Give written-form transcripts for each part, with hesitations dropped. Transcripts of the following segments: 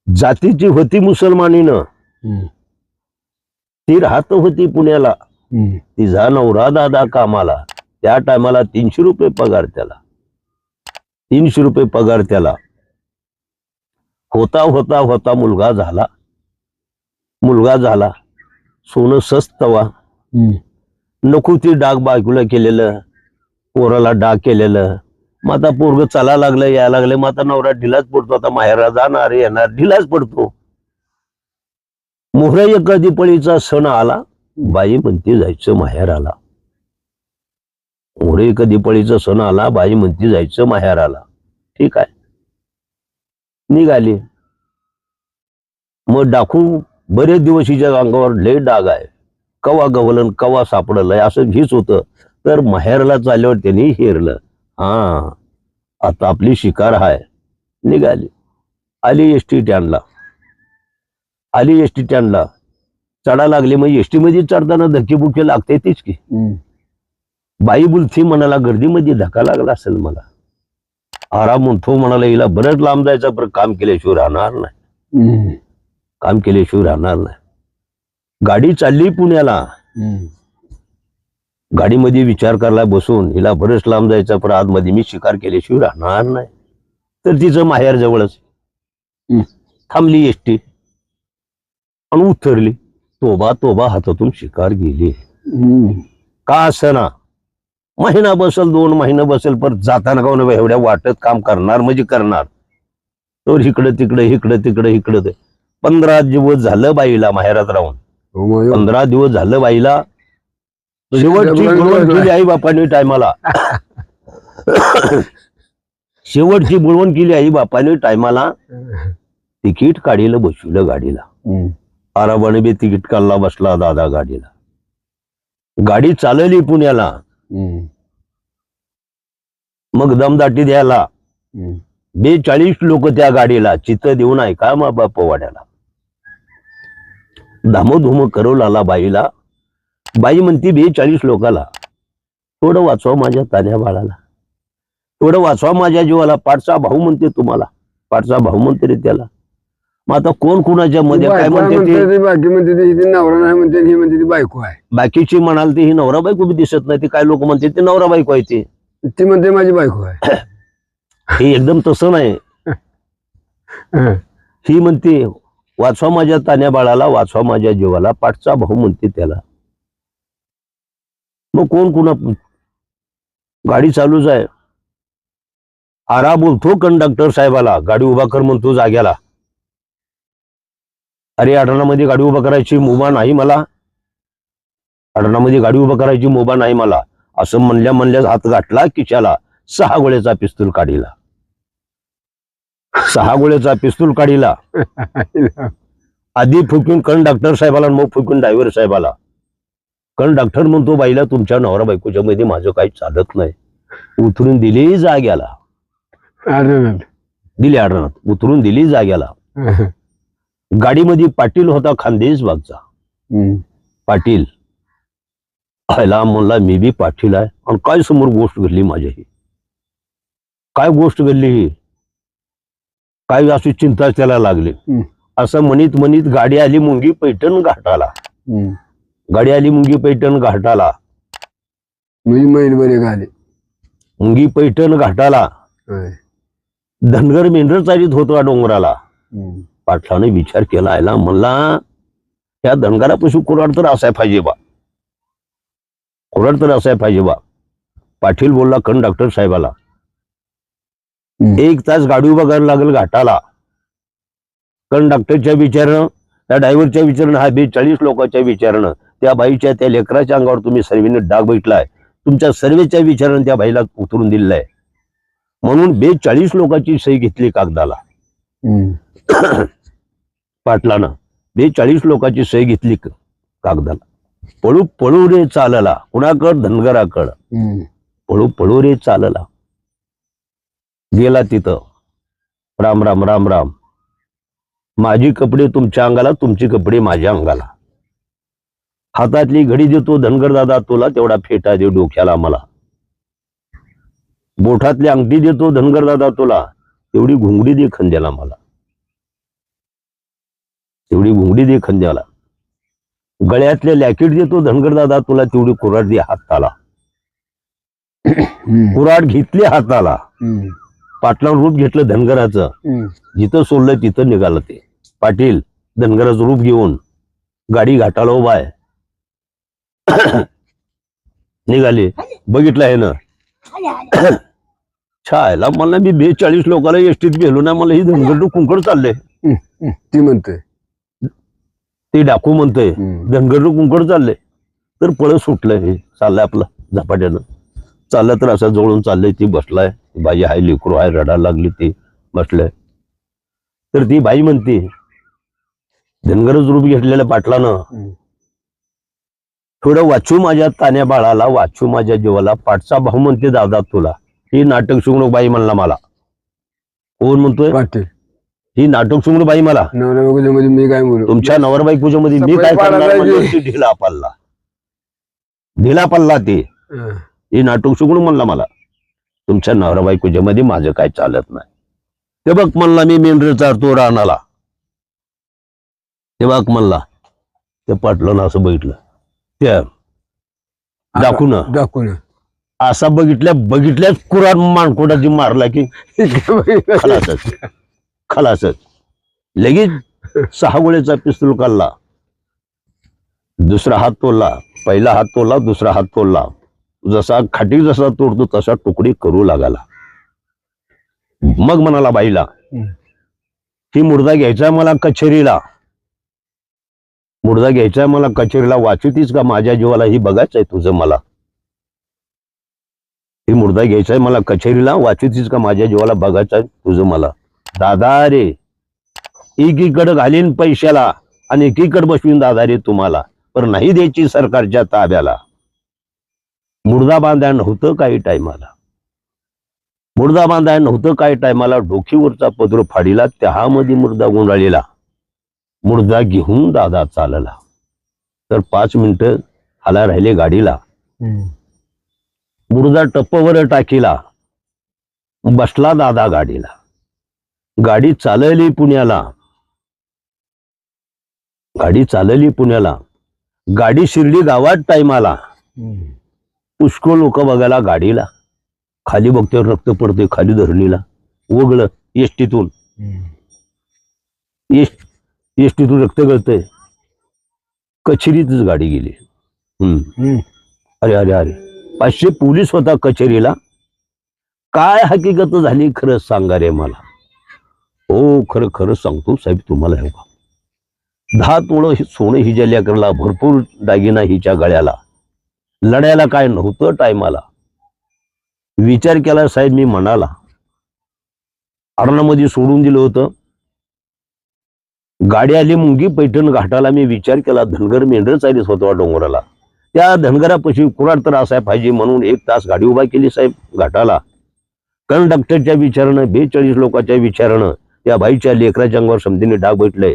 जातीची होती मुसलमानीनं, ती राहत होती पुण्याला. तिचा नवरा दादा कामाला. त्या टायमाला 300 रुपये पगार त्याला. 300 रुपये पगार त्याला. होता होता होता मुलगा झाला. मुलगा झाला. सोनं सस्तवा. नको ती डाग बायकोला केलेलं, पोराला डाग केलेलं. मग आता पोरग चाला लागलं, यायला लागलं. मग आता नवरा ढिलाच पडतो. आता माहेरा जाणार येणार ढिलाच पडतो. मोहरा एखादी पळीचा सण आला, बाई म्हणती जायचं माहेराला. मोहरे कधी पळीचा सण आला, बाई म्हणती जायचं माहेराला. ठीक आहे, निघाली. मग डाकू बरेच दिवस हिच्या अंगावर लय डाग आहे. कवा गवलन कवा सापडलंय असं घीच होतं. तर माहेरला चालल्यावर त्यांनी हेरलं. हा, आता आपली शिकार आहे. निघाली. आली एसटी स्टँडला. आली एसटी स्टँडला. चढा लागली. मग एसटी मध्ये चढताना धक्कीबुक्की लागते तीच की. बाई बोलती म्हणाला गर्दीमध्ये धक्का लागला असेल मला. आराम म्हणतो म्हणाला हिला बरंच लांब जायचं, पण काम केल्याशिवाय राहणार नाही. काम केल्याशिवाय राहणार नाही. गाडी चालली पुण्याला. गाडीमध्ये विचार करायला बसून हिला बरंच लांब जायचं, पण आतमध्ये मी शिकार केल्याशिवाय राहणार नाही. तर तिचं माहेर जवळच. थांबली एसटी आणि उतरली. तोबा तोबा हातातून शिकार गेली. का असना, महिना बसल 2 महिना बसेल, पण जाताना का नव्हे एवढ्या वाटत काम करणार म्हणजे करणार. तर इकडं तिकडं इकडं तिकडं इकडं 15 दिवस झालं बाईला माहेरात राहून. 15 दिवस झालं बाईला. शेवटची बुळवण केली आई बापाने टायमाला. शेवटची बुळवण केली आई बापाने टायमाला. तिकीट काढीला बसवलं गाडीला. आरामाने बी तिकीट काढला, बसला दादा गाडीला. गाडी चालली पुण्याला. मग दमदाटी द्यायला 42 लोक त्या गाडीला. चित्त देऊन ऐका मा बाप वाड्याला. धामधूम करू लागला बाईला. बाई म्हणती 42 लोकाला, थोडं वाचवा माझ्या तान्या बाळाला, थोडं वाचवा माझ्या जीवाला. पाठचा भाऊ म्हणते तुम्हाला, पाठचा भाऊ म्हणते रे त्याला. मग आता कोण कुणाच्या मध्ये काय म्हणते ते, बाकी म्हणते ती नवरा नाही म्हणते, ही म्हणते ती बायको आहे. बाकीची म्हणाल ते ही नवरा बायको बी दिसत नाही. ते काय लोक म्हणते ते नवरा बायको आहे. ती म्हणते माझी बायको आहे. हे एकदम तसं नाही. ही म्हणते वाचवा माझ्या तान्या बाळाला, वाचवा माझ्या जीवाला, पाठचा भाऊ म्हणते त्याला. मग कोण कुणा, गाडी चालूच आहे. आरा बोलतो कंडक्टर साहेबाला, गाडी उभा कर म्हणतो जाग्याला. अरे अडणामध्ये गाडी उभा करायची मुभा नाही मला, अडणामध्ये गाडी उभा करायची मुभा नाही मला. असं म्हणल्या हात गाठला खिशाला. 6 गोळ्याचा पिस्तूल काढीला. 6 गोळ्याचा पिस्तूल काढीला. आधी फुकून कंडक्टर साहेबाला, मग फुकून ड्रायव्हर साहेबाला. कंडक्टर म्हणतो बाईला तुमच्या नवरा बायकोच्या मध्ये माझं काही चालत नाही. उतरून दिली जाग्याला. दिली अडणात, उतरून दिली जाग्याला. गाडीमध्ये पाटील होता खानदेश बागचा. पाटील आयला म्हणला मी बी पाटील आहे. आणि काय समोर गोष्ट घडली माझ्या ही, काय गोष्ट घडली ही, काय अशी चिंता त्याला लागली. असं म्हणीत म्हणीत गाडी आली मुंगी पैठण घाटाला. गाडी आली मुंगी पैठण घाटाला. मुंगी पैठण घाटाला. धनगर मेंढर चालित होतो डोंगराला. पाटलाने विचार केला. आयला म्हणला त्या धनगरापासून कुराड तर असाय पाहिजे बा, कुराड तर असाय पाहिजे बा. पाटील बोलला कंडक्टर साहेबाला 1 तास गाडी उभा करायला लागेल घाटाला. कंडक्टरच्या विचारणं, त्या ड्रायव्हरच्या विचारणं, हा 42 लोकांच्या विचारणं, त्या बाईच्या त्या लेकराच्या अंगावर तुम्ही सर्वेने डाग बैठलाय, तुमच्या सर्वेच्या विचारणं त्या बाईला उतरून दिलेलं आहे. म्हणून 42 लोकांची सही घेतली कागदाला. पाटलानं 42 लोकांची सही घेतली कागदाला. पळू पळू रे चालला, कुणाकड धनगराकड. पळू पळू रे चालला. गेला तिथं. राम राम राम राम. माझी कपडे तुमच्या अंगाला, तुमची कपडे माझ्या अंगाला. हातातली घडी देतो धनगर दादा तुला, तेवढा फेटा दे डोक्याला मला. बोठातली अंगठी देतो धनगर दादा तुला, तेवढी घुंगडी दे खंद्याला मला. तेवढी घुंगडी दे खंद्याला, गळ्यातले लॅकेट देतो धनगर दादा तुला, तेवढी कुऱ्हाड दे हाताला. कुऱ्हाड घेतली हाताला, पाटलावर रूप घेतलं धनगराचं, जिथं सोडलं तिथं निघालं ते पाटील धनगराचं रूप घेऊन. गाडी घाटाला उभा आहे, निघाले. बघितलं आहे ना छायला, मला मी 42 लोकांना एसटीत गेलो ना, मला ही धनगर कुंकड चालले. ती म्हणते ते डाकू म्हणतोय धनगर कुंकड चालले. तर पळत सुटलंय, हे चाललंय आपलं झपाट्यानं चाललं. तर असं जवळून चाललंय, ती बसलाय, बाई हाय लेकरू आहे, रडायला लागली, ती बसलंय. तर ती बाई म्हणते धनगरच रूप घेतलेल्या पाटलानं, थोडं वाचू माझ्या तान्या बाळाला, वाचू माझ्या जीवाला, पाठचा भाऊ म्हणते दादा तुला. ही नाटक शिकणूक बाई म्हणला मला. कोण म्हणतोय? पाटील. ही नाटक शिकणूक बाई मला. नवरा बायकोच्या मध्ये मी काय बोलू? तुमच्या नवर बायकोच्या मध्ये मी काय करणार म्हणजे ती ढिला पल्ला, ढिला पल्ला ते. ही नाटक शिकणूक म्हणला मला. तुमच्या नवरा बायकोच्या मध्ये माझं काय चालत नाही. ते बघ म्हणला मी मेंढर चारतो रानाला. ते बघ म्हणला. ते पाटलं असं बघितलं, त्या दाखवून असा बघितल्याच कुराड मानकोटाची मारला की खलासच खलासच. लगेच 6 गोळ्याचा पिस्तूल काढला, दुसरा हात तोडला, पहिला हात तोडला, दुसरा हात तोडला. जसा खाटी जसा तोडतो तसा तुकडी करू लागला. मग म्हणाला बाईला, ही मुर्दा घ्यायचा मला कचेरीला, मुर्दा घ्यायचा मला कचेरीला, वाचतीच का माझ्या जीवाला, ही बघायचंय तुझं मला. ही मुर्दा घ्यायचाय मला कचेरीला, वाचतीच का माझ्या जीवाला, बघायचंय तुझं मला. दादा रे एकीकडे घालीन पैशाला आणि एकीकडे बसवीन दादा रे तुम्हाला, पण नाही द्यायची सरकारच्या ताब्याला. मुर्दा बांधाय नव्हतं काही टायमाला, मुर्दा बांधाय नव्हतं काही टायमाला, डोकीवरचा पदर फाडीला, त्यामध्ये मुर्दा गुंडाळलेला. मुर्दा घेऊन दादा चालला. तर 5 मिनिटं हाला राहिले गाडीला. मुर्दा टप्पवर टाकीला, बसला दादा गाडीला. गाडी चालली पुण्याला, गाडी चालली पुण्याला. गाडी शिर्डी गावात टायमाला. पुष्कळ लोक बघायला गाडीला. खाली बघते रक्त पडते खाली धरणीला, वगळं एसटीतून, एसटीतून रक्त गळतंय. कचेरीतच गाडी गेली. अरे अरे अरे 500 पोलीस होता कचेरीला. काय हकीकत झाली खरं सांगा रे मला. हो खरं खरं सांगतो साहेब तुम्हाला. हे 10 तोळं सोनं हिच्या लेकरला, भरपूर दागिना हिच्या गळ्याला. लढायला काय नव्हतं टायमाला. विचार केला साहेब मी मनाला. अरणामध्ये सोडून दिलं होतं. गाडी आली मुंगी पैठण घाटाला. मी विचार केला धनगर मेंढर चालीस होतो डोंगराला. त्या धनगरापाशी कुराड तर असाय पाहिजे म्हणून 1 तास गाडी उभा केली साहेब घाटाला. कंडक्टरच्या विचारानं, 42 लोकांच्या विचारानं, त्या बाईच्या लेकराच्या अंगावर समधीने डाग बैठलंय.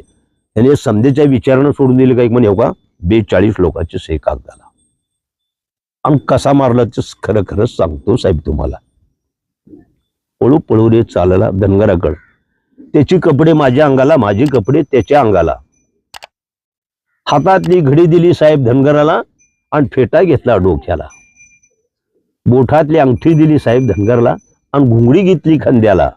त्याने समधीच्या विचारानं सोडून दिले काही म्हणे का 42 लोकांचे सही कागदाला. आणि कसा मारला ते खरं खरं सांगतो साहेब तुम्हाला. पळू पळू रे चालला धनगराकडे. त्याची कपडे माझ्या अंगाला, माझी कपडे त्याच्या अंगाला. हातातली घडी दिली साहेब धनगराला आणि फेटा घेतला डोक्याला. बोठातली अंगठी दिली साहेब धनगराला आणि घुंगडी घेतली खांद्याला.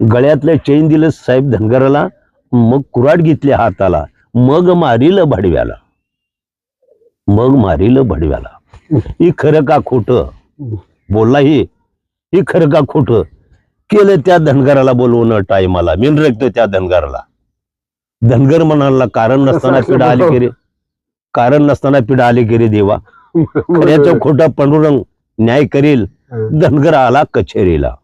गळ्यातलं चैन दिलं साहेब धनगराला, मग कुराड घेतली हाताला. मग मारील भडव्याला, मग मारील भडव्याला. ही खरं का खोटं बोलला? ही खरं का खोटं केलं? त्या धनगराला बोलवणं टायमाला. मी रक्त त्या धनगराला. धनगर म्हणाला कारण नसताना पिढा आली की रे, कारण नसताना पिढा आली की रे देवा. खऱ्याचं खोटं पांडुरंग न्याय करेल. धनगर आला कचेरीला.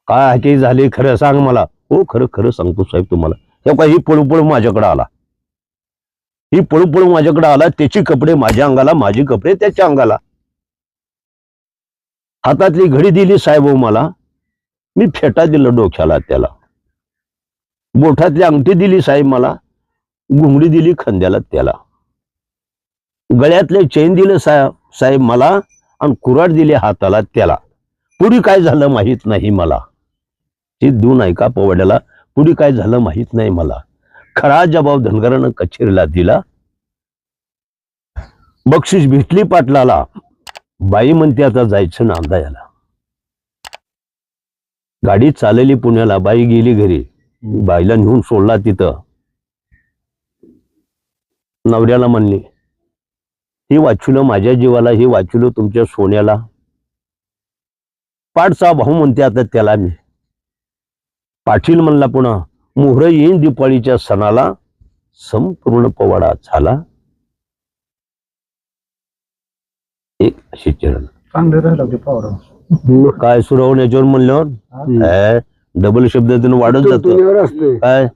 काय हाकी झाली खरं सांग मला. हो खरं खरं सांगतो साहेब तुम्हाला. हे काय ही पळू पळू माझ्याकडे आला, ही पळू पळू माझ्याकडे आला. त्याची कपडे माझ्या अंगाला, माझी कपडे त्याच्या अंगाला. हातातली घडी दिली साहेब मला, मी फेटा दिलं डोक्याला त्याला. बोठातली अंगठी दिली साहेब मला, घुंगडी दिली खांद्याला त्याला. गळ्यातले चैन दिलं साहेब मला आणि कुराड दिली हाताला त्याला. पुढे काय झालं माहित नाही मला. ती देऊ नाही का पोवड्याला पुढे काय झालं माहित नाही मला. खरा जबाब धनगरानं कचेरीला दिला. बक्षीस भेटली पाटलाला. बाई म्हणते आता जायचं नांदायला. गाडी चालली पुण्याला. बाई गेली घरी. बाईला नेऊन सोडला तिथं. नवऱ्याला म्हणली, हे वाचुलं माझ्या जीवाला, हे वाचुलं तुमच्या सोन्याला. पाठचा भाऊ म्हणते आता त्याला मी. पाटील म्हणला पुन्हा, मोहर येईन दिपाळीच्या सणाला, संपूर्ण पवाडा झाला. एक अशी चरण चांगले राहिलं ते पावडं. काय सुरवण्याच्यावर म्हणल्यावर डबल शब्द वाढत जातो. असते काय